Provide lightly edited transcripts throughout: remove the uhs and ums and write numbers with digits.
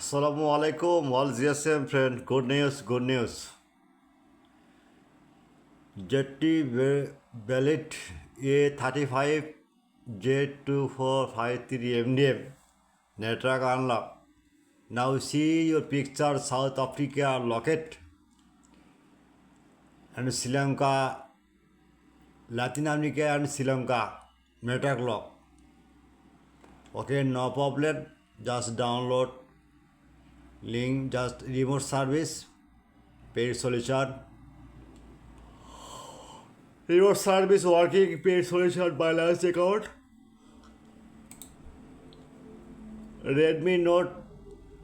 Assalamu alaikum, all GSM friend. Good news, good news. Jetty Bellet A35 J2453 MDM network unlock. Now see your picture South Africa locket and Sri Lanka, Latin America and Sri Lanka network lock. Okay, no problem. Just download link, just remote service, paid solution. Remote service working, paid solution balance account. Redmi Note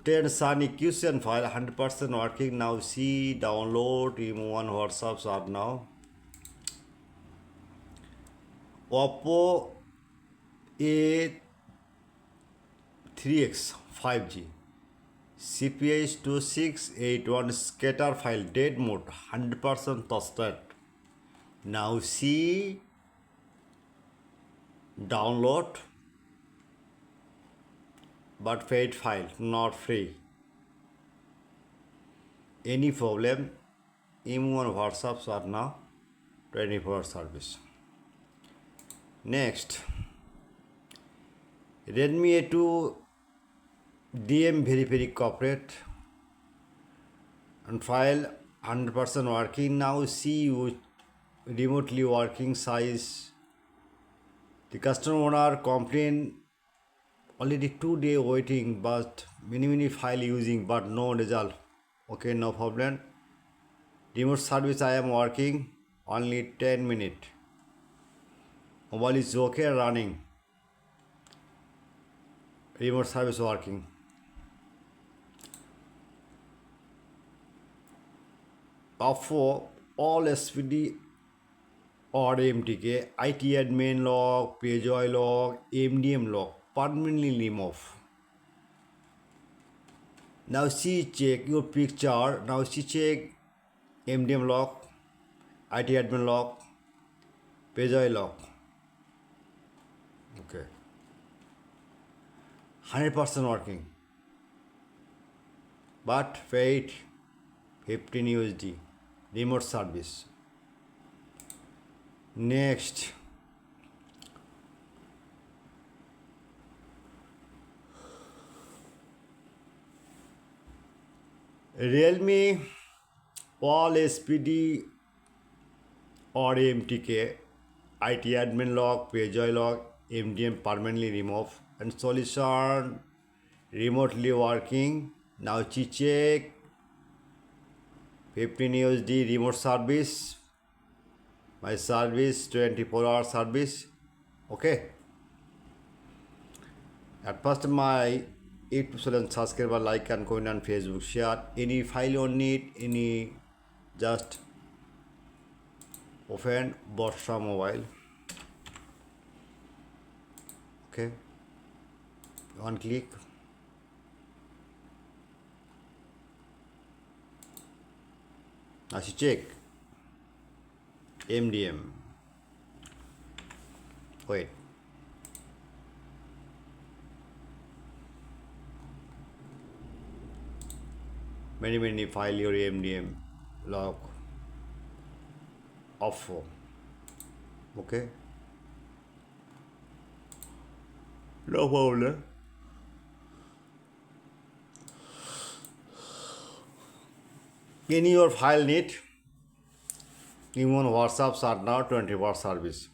10 Sunny question file 100% working. Now see download, remove one WhatsApps are now. Oppo A3X 5G CPH 2681 scatter file dead mode 100% trusted. Now see download but paid file not free. Any problem email and WhatsApps are now 24 service. Next, Redmi A2 DM very corporate and file 100% working. Now see you remotely working size. The customer owner complain already 2 day waiting but many file using but no result. Okay, no problem. Remote service I am working only 10 minutes. Mobile is okay running. Remote service working. Oppo all SPD or MTK, IT admin log, PAYJOY log, MDM log permanently remove. Now see check your picture. Now see check MDM log, IT admin log, PAYJOY log. Okay. 100% working. But paid 15 USD. Remote service. Next, Realme all SPD or MTK, IT admin log, PAYJOY log, MDM permanently remove and solution remotely working. Now check 15 USD remote service. My service 24-hour service. Okay. At first my YouTube channel subscribe, like and comment on Facebook, share. Any file you need, any just open Borsha Mobile. Okay. One click. Now check MDM. Wait. Many file your MDM log Oppo. Okay. No problem. Any your file need, even WhatsApps are now 24 service.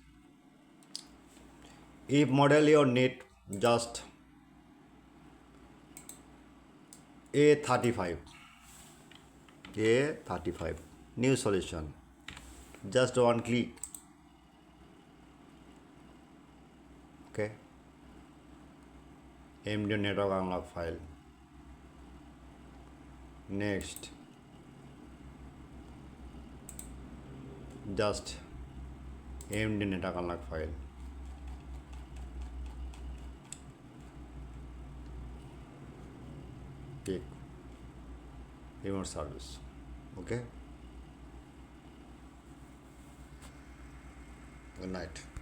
If model you need, just A35 new solution, just one click. Okay, MD network unlock file. Next, just MD network unlock file. Click remote service. Okay. Good night.